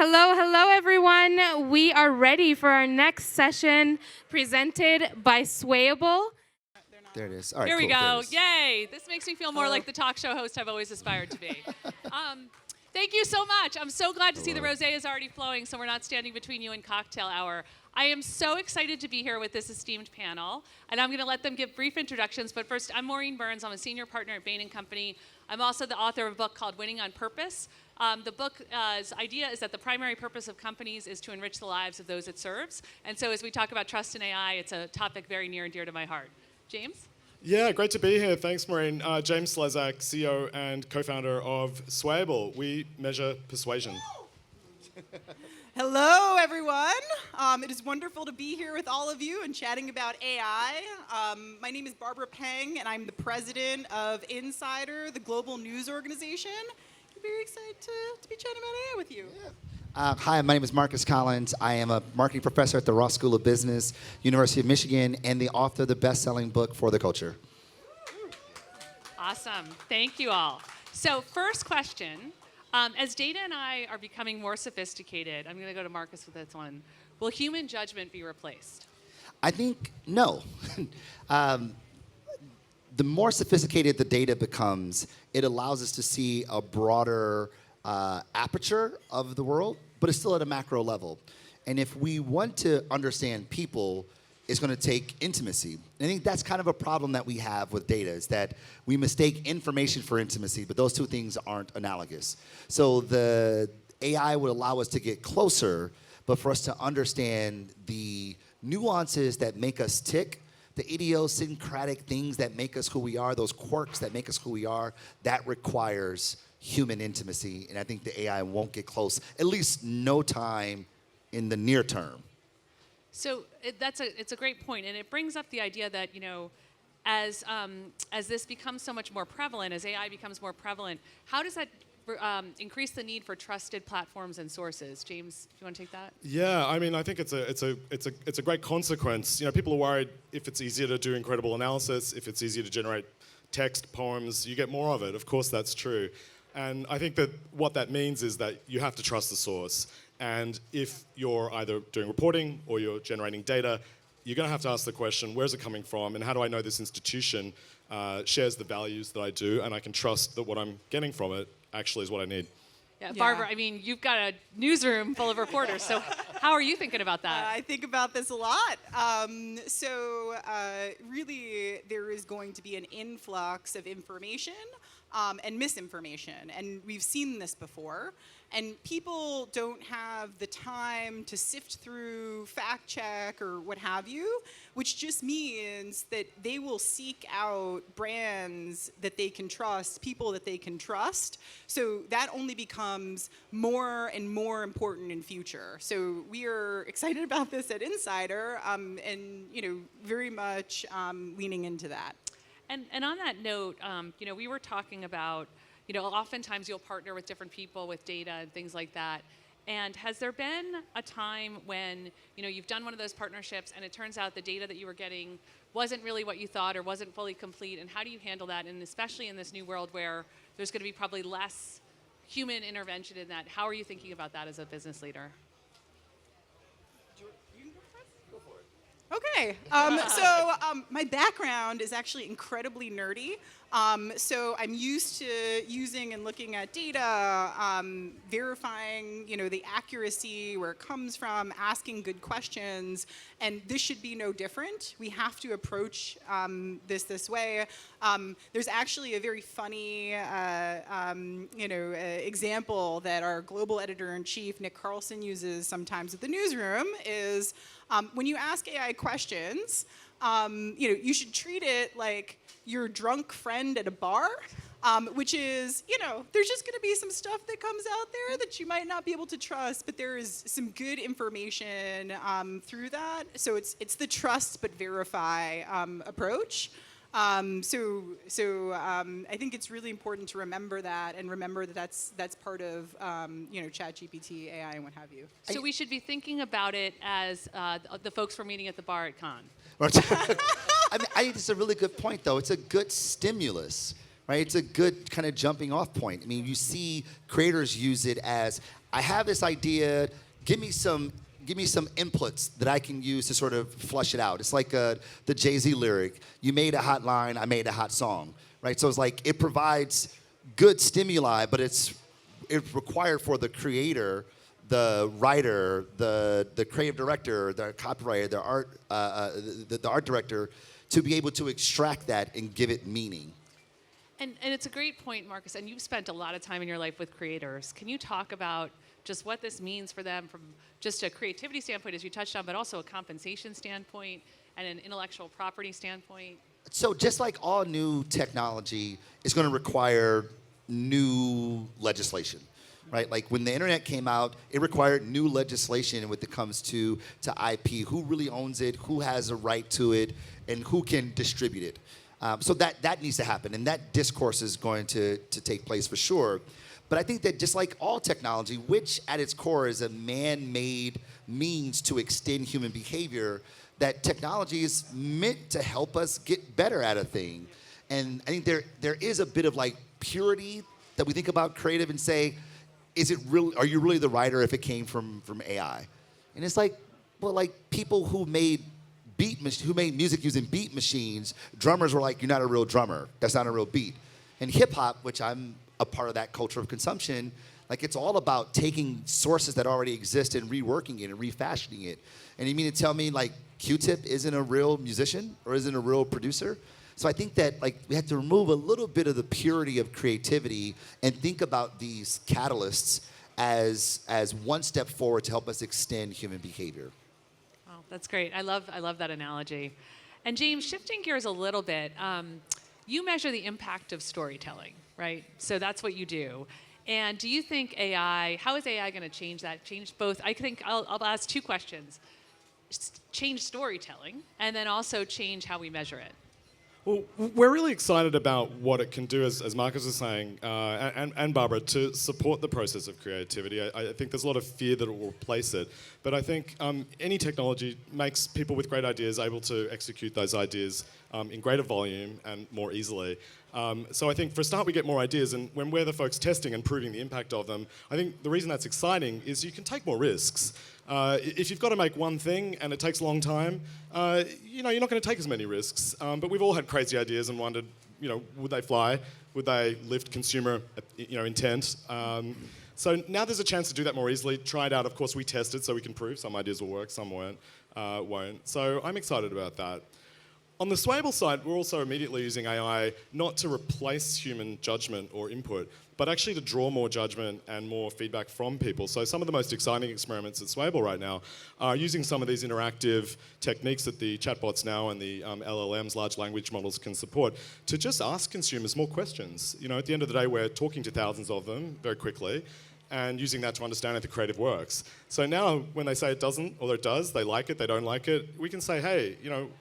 Hello, hello, everyone. We are ready for our next session presented by Swayable. There it is. All right, Here we cool. go. Yay. This makes me feel more like the talk show host I've always aspired to be. Thank you so much. I'm so glad to see the rosé is already flowing, so we're not standing between you and cocktail hour. I am so excited to be here with this esteemed panel, and I'm going to let them give brief introductions. But first, I'm Maureen Burns. I'm a senior partner at Bain & Company. I'm also the author of a book called Winning on Purpose. The book's idea is that the primary purpose of companies is to enrich the lives of those it serves. And so as we talk about trust in AI, it's a topic very near and dear to my heart. James? Yeah, great to be here. Thanks, Maureen. James Slezak, CEO and co-founder of Swayable. We measure persuasion. Hello, everyone. It is wonderful to be here with all of you and chatting about AI. My name is Barbara Peng, and I'm the president of Insider, the global news organization. I'm very excited to be chatting about AI with you. Hi, my name is Marcus Collins. I am a marketing professor at the Ross School of Business, University of Michigan, and the author of the best-selling book For the Culture. Awesome. Thank you all. So first question, as data and I are becoming more sophisticated, I'm going to go to Marcus with this one. Will human judgment be replaced? I think no. The more sophisticated the data becomes, it allows us to see a broader aperture of the world, but it's still at a macro level. And if we want to understand people, it's going to take intimacy. And I think that's kind of a problem that we have with data, is that we mistake information for intimacy, but those two things aren't analogous. So the AI would allow us to get closer, but for us to understand the nuances that make us tick, the idiosyncratic things that make us who we are, those quirks that make us who we are, that requires human intimacy. And I think the AI won't get close, at least no time in the near term. So it's a great point, and it brings up the idea that, as this becomes so much more prevalent, as AI becomes more prevalent, how does that increase the need for trusted platforms and sources? James, do you want to take that? Yeah, I mean, I think it's a great consequence. People are worried if it's easier to do incredible analysis, if it's easier to generate text, poems, you get more of it. Of course, that's true. And I think that what that means is that you have to trust the source. And if you're either doing reporting or you're generating data, you're going to have to ask the question, where's it coming from, and how do I know this institution shares the values that I do, and I can trust that what I'm getting from it actually is what I need. Yeah, Barbara, I mean, you've got a newsroom full of reporters, so how are you thinking about that? I think about this a lot. Really, there is going to be an influx of information and misinformation, and we've seen this before. And people don't have the time to sift through, fact check, or what have you, which just means that they will seek out brands that they can trust, people that they can trust. So that only becomes more and more important in future. So we are excited about this at Insider, and very much leaning into that. And on that note, we were talking about, oftentimes you'll partner with different people with data and things like that. And has there been a time when, you've done one of those partnerships and it turns out the data that you were getting wasn't really what you thought or wasn't fully complete? And how do you handle that? And especially in this new world where there's going to be probably less human intervention in that, how are you thinking about that as a business leader? Okay, my background is actually incredibly nerdy. So I'm used to using and looking at data, verifying, the accuracy, where it comes from, asking good questions, and this should be no different. We have to approach this way. There's actually a very funny, example that our global editor-in-chief, Nick Carlson, uses sometimes at the newsroom is when you ask AI questions, you should treat it like your drunk friend at a bar, which is, there's just going to be some stuff that comes out there that you might not be able to trust, but there is some good information through that. So it's the trust but verify approach. I think it's really important to remember that, and remember that that's part of ChatGPT, AI, and what have you. So we should be thinking about it as the folks we're meeting at the bar at Cannes. I think it's a really good point, though. It's a good stimulus, right? It's a good kind of jumping off point. I mean, you see creators use it as, I have this idea, give me some inputs that I can use to sort of flush it out. It's like the Jay-Z lyric, you made a hot line, I made a hot song, right? So it's like, it provides good stimuli, but it's required for the creator, the writer, the creative director, the copywriter, the art director, to be able to extract that and give it meaning. And it's a great point, Marcus, and you've spent a lot of time in your life with creators. Can you talk about just what this means for them from just a creativity standpoint, as you touched on, but also a compensation standpoint and an intellectual property standpoint? So just like all new technology is going to require new legislation, right? Like when the internet came out, it required new legislation when it comes to IP, who really owns it, who has a right to it, and who can distribute it. So that needs to happen, and that discourse is going to take place for sure. But I think that just like all technology, which at its core is a man-made means to extend human behavior, that technology is meant to help us get better at a thing. And I think there is a bit of like purity that we think about creative and say, is it really, are you really the writer if it came from AI? And it's like, well, like people who made music using beat machines, drummers were like, you're not a real drummer. That's not a real beat. And hip hop, which I'm a part of that culture of consumption, like it's all about taking sources that already exist and reworking it and refashioning it. And you mean to tell me like Q-Tip isn't a real musician or isn't a real producer? So I think that like we have to remove a little bit of the purity of creativity and think about these catalysts as one step forward to help us extend human behavior. Oh, that's great. I love that analogy. And James, shifting gears a little bit, you measure the impact of storytelling, right? So that's what you do. And do you think how is AI going to change that? Change both? I think I'll ask two questions. Change storytelling, and then also change how we measure it. Well, we're really excited about what it can do, as Marcus was saying, and Barbara, to support the process of creativity. I think there's a lot of fear that it will replace it. But I think any technology makes people with great ideas able to execute those ideas in greater volume and more easily. So I think for a start we get more ideas, and when we're the folks testing and proving the impact of them, I think the reason that's exciting is you can take more risks. If you've got to make one thing and it takes a long time, you're not going to take as many risks. But we've all had crazy ideas and wondered, would they fly? Would they lift consumer, intent? So now there's a chance to do that more easily. Try it out. Of course, we tested so we can prove some ideas will work, some won't. So I'm excited about that. On the Swable side, we're also immediately using AI not to replace human judgment or input, but actually to draw more judgment and more feedback from people. So some of the most exciting experiments at Swable right now are using some of these interactive techniques that the chatbots now and the LLMs, large language models, can support to just ask consumers more questions. At the end of the day, we're talking to thousands of them very quickly, and using that to understand how the creative works. So now when they say it doesn't, or it does, they like it, they don't like it, we can say, hey,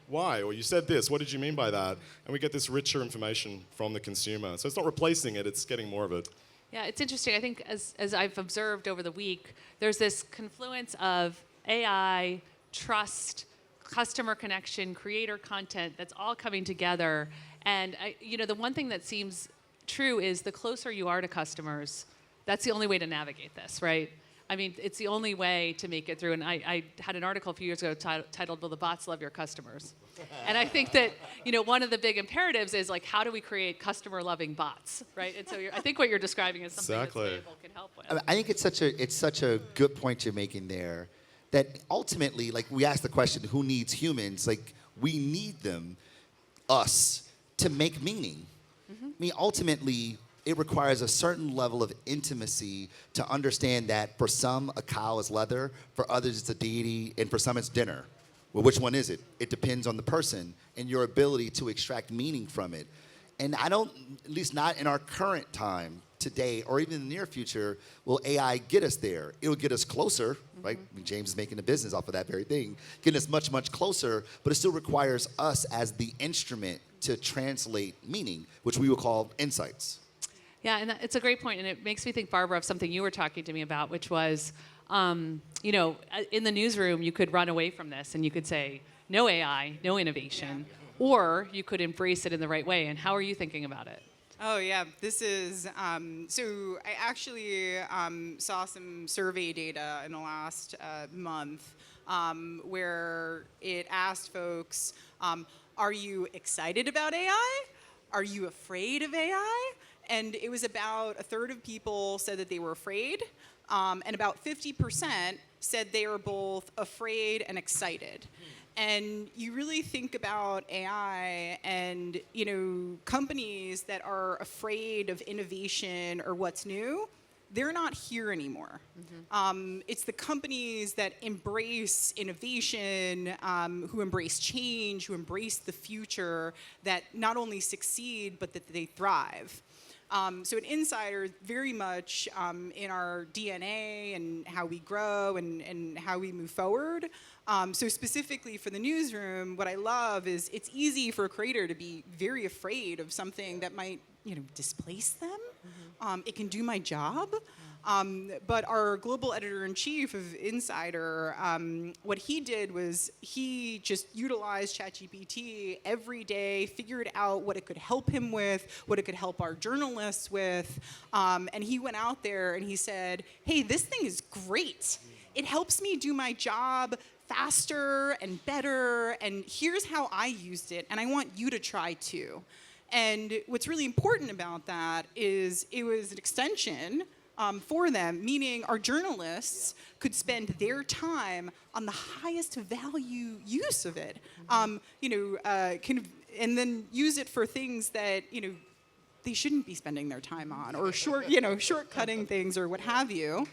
why? Or you said this, what did you mean by that? And we get this richer information from the consumer. So it's not replacing it, it's getting more of it. Yeah, it's interesting. I think as I've observed over the week, there's this confluence of AI, trust, customer connection, creator content that's all coming together. And the one thing that seems true is the closer you are to customers, that's the only way to navigate this, right? I mean, it's the only way to make it through. And I had an article a few years ago titled, Will the Bots Love Your Customers? And I think that, one of the big imperatives is like, how do we create customer-loving bots, right? And so I think what you're describing is something that Swable can help with. I think it's such a good point you're making there, that ultimately, like we ask the question, who needs humans? Like we need them, us, to make meaning. Mm-hmm. I mean, ultimately, it requires a certain level of intimacy to understand that for some, a cow is leather, for others it's a deity, and for some it's dinner. Well, which one is it? It depends on the person and your ability to extract meaning from it. And I don't, at least not in our current time, today, or even in the near future, will AI get us there. It'll get us closer, right? I mean, James is making a business off of that very thing, getting us much, much closer, but it still requires us as the instrument to translate meaning, which we will call insights. Yeah, and it's a great point, and it makes me think, Barbara, of something you were talking to me about, which was, in the newsroom, you could run away from this, and you could say, no AI, no innovation, or you could embrace it in the right way. And how are you thinking about it? Oh yeah, this is, so I actually saw some survey data in the last month where it asked folks, are you excited about AI? Are you afraid of AI? And it was about a third of people said that they were afraid, and about 50% said they were both afraid and excited. And you really think about AI and, you know, companies that are afraid of innovation or what's new, they're not here anymore. It's the companies that embrace innovation, who embrace change, who embrace the future, that not only succeed, but that they thrive. So at Insider, very much in our DNA and how we grow and how we move forward. So specifically for the newsroom, what I love is it's easy for a creator to be very afraid of something that might, you know, displace them. It can do my job. But our global editor-in-chief of Insider, what he did was he just utilized ChatGPT every day, figured out what it could help him with, what it could help our journalists with, and he went out there and he said, hey, this thing is great. It helps me do my job faster and better, and here's how I used it, and I want you to try too. And what's really important about that is it was an extension for them, meaning our journalists could spend their time on the highest value use of it, and then use it for things that, you know, they shouldn't be spending their time on, or shortcutting things or what have you.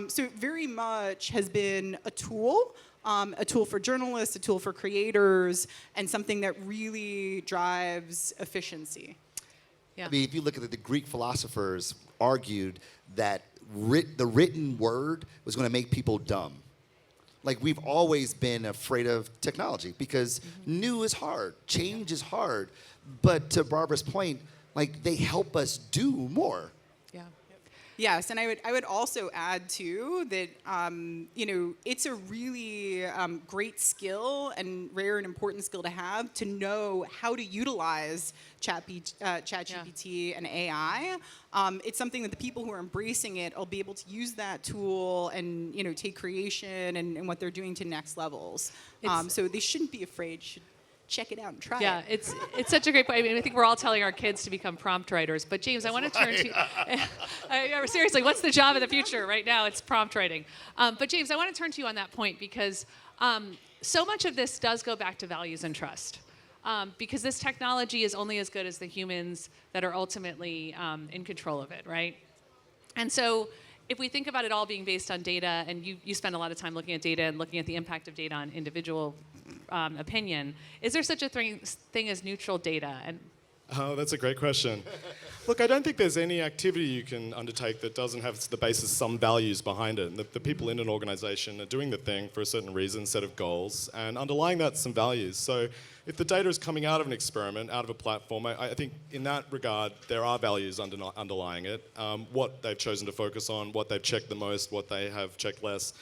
So it very much has been a tool for journalists, a tool for creators, and something that really drives efficiency. Yeah. I mean, if you look at the Greek philosophers argued that the written word was going to make people dumb. Like, we've always been afraid of technology because new is hard, change is hard. But to Barbara's point, like, they help us do more. Yeah. Yes, and I would also add too that it's a really great skill and rare and important skill to have, to know how to utilize ChatGPT and AI. It's something that the people who are embracing it will be able to use that tool and, you know, take creation and what they're doing to next levels. So they shouldn't be afraid. Should check it out and try it. Yeah, it's such a great point. I mean, I think we're all telling our kids to become prompt writers. But James, I want to turn to you. Seriously, what's the job of the future? Right now, it's prompt writing. But James, I want to turn to you on that point because so much of this does go back to values and trust. Because this technology is only as good as the humans that are ultimately in control of it, right? And so if we think about it all being based on data, and you spend a lot of time looking at data and looking at the impact of data on individual opinion, is there such a thing as neutral data? And oh, that's a great question. Look, I don't think there's any activity you can undertake that doesn't have the basis some values behind it. And the people in an organization are doing the thing for a certain reason, set of goals, and underlying that some values. So if the data is coming out of an experiment, out of a platform, I think in that regard, there are values underlying it. What they've chosen to focus on, what they've checked the most, what they have checked less.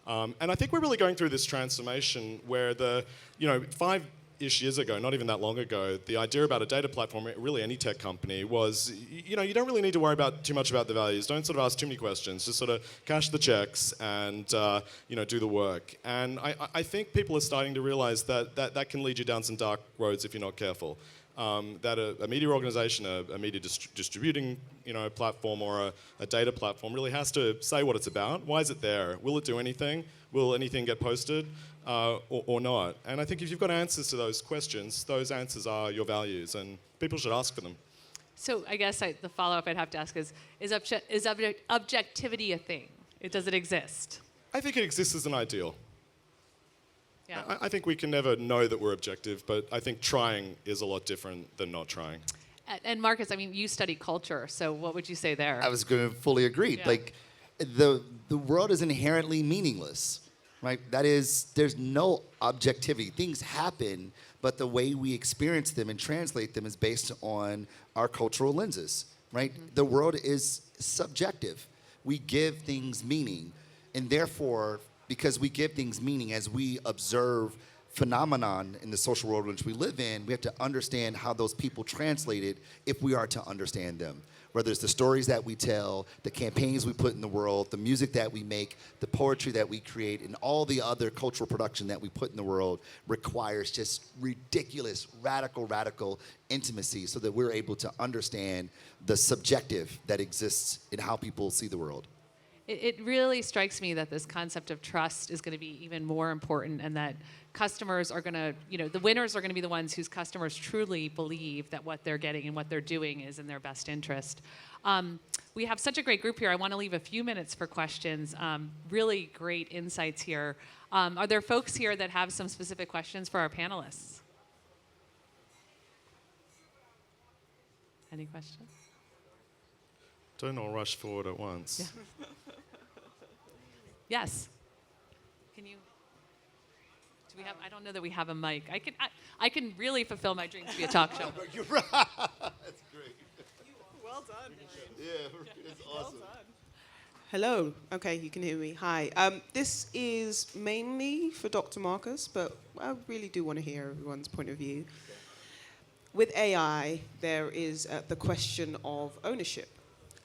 And I think we're really going through this transformation where 5-ish years ago, not even that long ago, the idea about a data platform, really any tech company, was, you don't really need to worry too much about the values. Don't sort of ask too many questions. Just sort of cash the checks and do the work. And I think people are starting to realize that can lead you down some dark roads if you're not careful. That a media organization, a media distributing platform or a data platform really has to say what it's about. Why is it there? Will it do anything? Will anything get posted or not? And I think if you've got answers to those questions, those answers are your values, and people should ask for them. so I guess the follow-up I'd have to ask is objectivity a thing? Does it exist? I think it exists as an ideal. Yeah. I think we can never know that we're objective, but I think trying is a lot different than not trying. And Marcus, I mean, you study culture, so what would you say there? I was going to fully agree. Yeah. Like, the world is inherently meaningless, right? That is, there's no objectivity. Things happen, but the way we experience them and translate them is based on our cultural lenses, right? Mm-hmm. The world is subjective. We give things meaning, and therefore, because we give things meaning, as we observe phenomenon in the social world in which we live in, we have to understand how those people translate it if we are to understand them. Whether it's the stories that we tell, the campaigns we put in the world, the music that we make, the poetry that we create, and all the other cultural production that we put in the world requires just ridiculous, radical intimacy so that we're able to understand the subjective that exists in how people see the world. It really strikes me that this concept of trust is going to be even more important, and that customers are going to, the winners are going to be the ones whose customers truly believe that what they're getting and what they're doing is in their best interest. We have such a great group here. I want to leave a few minutes for questions. Really great insights here. Are there folks here that have some specific questions for our panelists? Any questions? Don't all rush forward at once. Yeah. Yes. Can you? Do we have? I don't know that we have a mic. I can really fulfill my dream to be a talk show. You're right. That's great. Well done. Yeah, it's awesome. Hello. Okay, you can hear me. Hi. This is mainly for Dr. Marcus, but I really do want to hear everyone's point of view. With AI, there is the question of ownership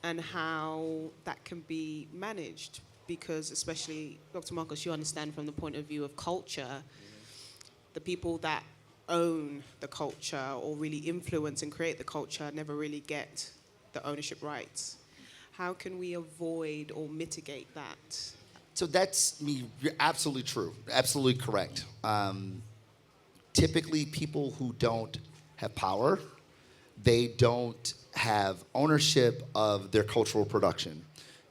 and how that can be managed. Because especially, Dr. Marcus, you understand from the point of view of culture, the people that own the culture or really influence and create the culture never really get the ownership rights. How can we avoid or mitigate that? So you're absolutely true, absolutely correct. Typically, people who don't have power, they don't have ownership of their cultural production.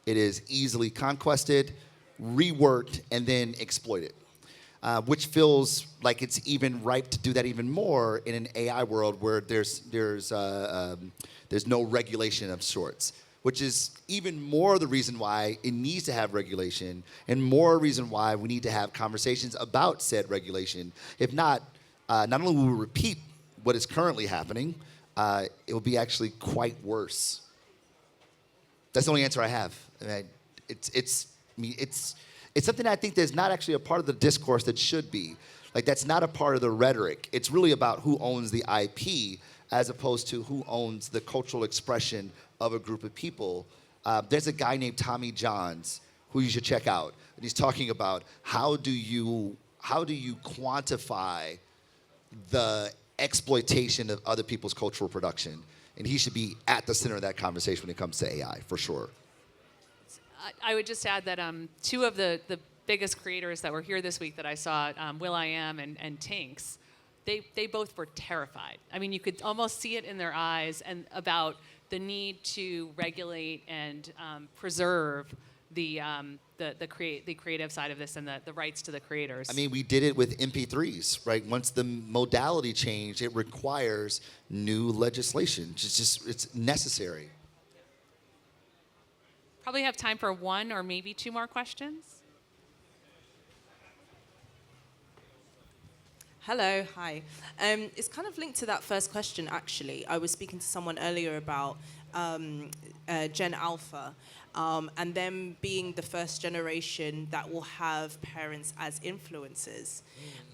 It is easily conquested, reworked, and then exploited, which feels like it's even ripe to do that even more in an AI world where there's no regulation of sorts, which is even more the reason why it needs to have regulation and more reason why we need to have conversations about said regulation. If not only will we repeat what is currently happening, it will be actually quite worse. That's the only answer I have. It's something I think that's not actually a part of the discourse that should be. Like, that's not a part of the rhetoric. It's really about who owns the IP as opposed to who owns the cultural expression of a group of people. There's a guy named Tommy Johns who you should check out. And he's talking about how do you quantify the exploitation of other people's cultural production. And he should be at the center of that conversation when it comes to AI, for sure. I would just add that two of the biggest creators that were here this week that I saw, will.i.am and Tinks, they both were terrified. I mean, you could almost see it in their eyes and about the need to regulate and preserve the creative side of this and the rights to the creators. I mean, we did it with MP3s, right? Once the modality changed, it requires new legislation. It's necessary. Probably have time for one or maybe two more questions. Hello, hi. It's kind of linked to that first question, actually. I was speaking to someone earlier about Gen Alpha, and them being the first generation that will have parents as influencers.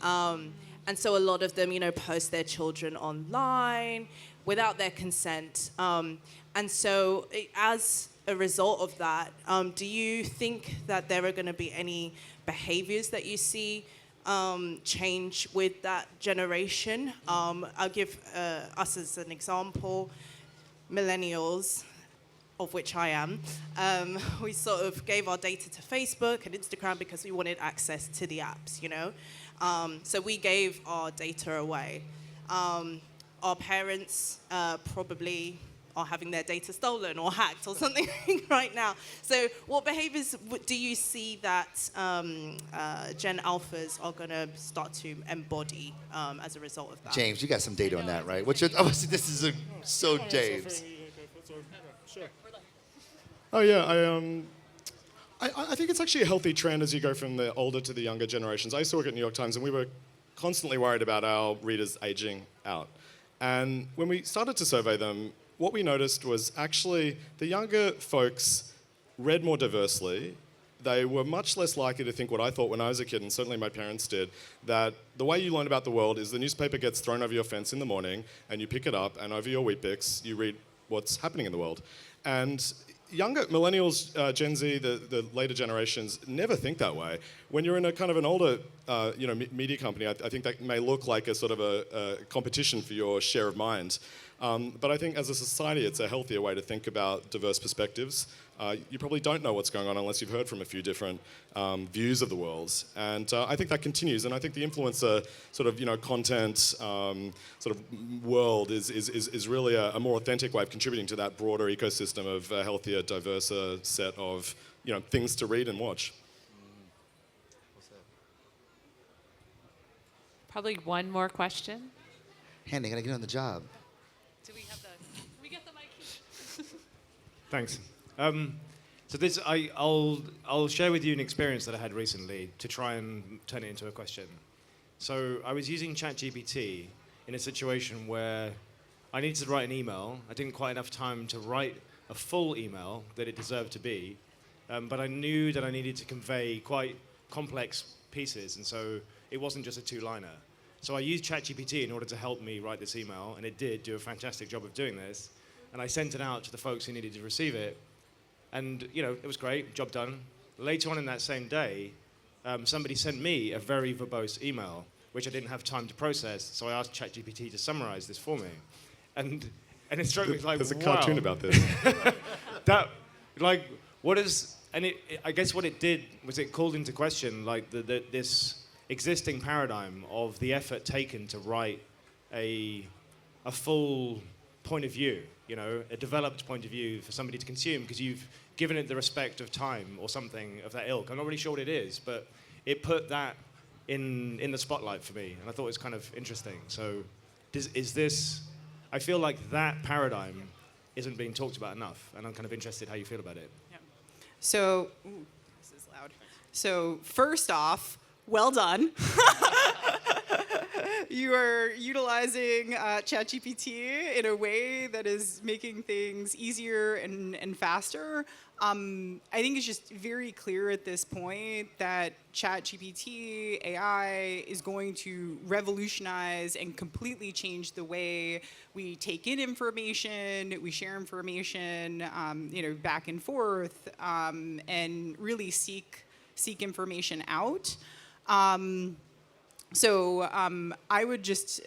And so a lot of them, post their children online without their consent. And so as a result of that, do you think that there are going to be any behaviors that you see change with that generation? I'll give us as an example, millennials, of which I am. We sort of gave our data to Facebook and Instagram because we wanted access to the apps, So we gave our data away. Our parents probably are having their data stolen or hacked or something right now. So what behaviors do you see that Gen Alphas are going to start to embody as a result of that? James, you got some data on that, right? This is so James. Sure. Oh yeah, I think it's actually a healthy trend as you go from the older to the younger generations. I used to work at New York Times, and we were constantly worried about our readers aging out. And when we started to survey them, what we noticed was actually the younger folks read more diversely, they were much less likely to think what I thought when I was a kid, and certainly my parents did, that the way you learn about the world is the newspaper gets thrown over your fence in the morning, and you pick it up, and over your Weet-Bix, you read what's happening in the world. And younger millennials, Gen Z, the later generations, never think that way. When you're in a kind of an older, media company, I think that may look like a sort of a competition for your share of mind. But I think as a society, it's a healthier way to think about diverse perspectives. You probably don't know what's going on unless you've heard from a few different views of the world. And I think that continues. And I think the influencer sort of, content sort of world is really a more authentic way of contributing to that broader ecosystem of a healthier, diverse set of, things to read and watch. Probably one more question. Handy, gotta get on the job. Do we get the mic? Thanks. So this, I'll share with you an experience that I had recently to try and turn it into a question. So I was using ChatGPT in a situation where I needed to write an email. I didn't quite enough time to write a full email that it deserved to be, but I knew that I needed to convey quite complex pieces, and so it wasn't just a two-liner. So I used ChatGPT in order to help me write this email, and it did do a fantastic job of doing this. And I sent it out to the folks who needed to receive it. And, it was great, job done. Later on in that same day, somebody sent me a very verbose email, which I didn't have time to process, so I asked ChatGPT to summarize this for me. And it struck me like, There's a wow. cartoon about this. I guess what it did was it called into question, this existing paradigm of the effort taken to write a full point of view, a developed point of view for somebody to consume, because you've given it the respect of time or something of that ilk. I'm not really sure what it is, but it put that in the spotlight for me, and I thought it was kind of interesting. So I feel like that paradigm isn't being talked about enough, and I'm kind of interested how you feel about it. Yeah. So, this is loud. So first off, well done. You are utilizing ChatGPT in a way that is making things easier and faster. I think it's just very clear at this point that ChatGPT, AI, is going to revolutionize and completely change the way we take in information, we share information, back and forth, and really seek information out. So I would just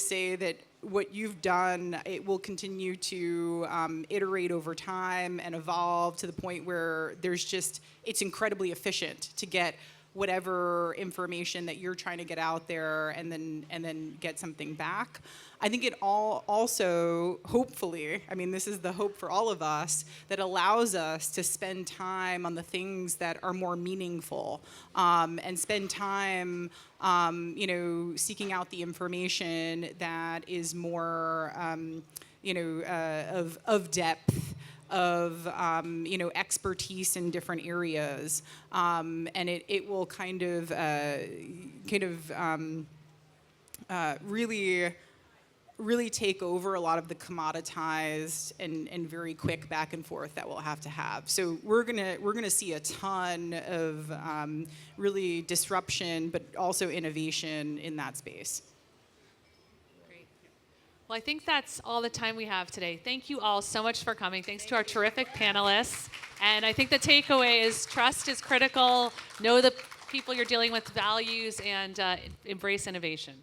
say that what you've done, it will continue to iterate over time and evolve to the point where it's incredibly efficient to get whatever information that you're trying to get out there and then get something back. I think it also, hopefully, this is the hope for all of us, that allows us to spend time on the things that are more meaningful, and spend time, seeking out the information that is more, of depth, of expertise in different areas, and it will kind of really take over a lot of the commoditized and very quick back and forth that we'll have to have. So we're gonna see a ton of really disruption, but also innovation in that space. Great. Well, I think that's all the time we have today. Thank you all so much for coming. Thanks to our terrific panelists. And I think the takeaway is trust is critical. Know the people you're dealing with, values, and embrace innovation.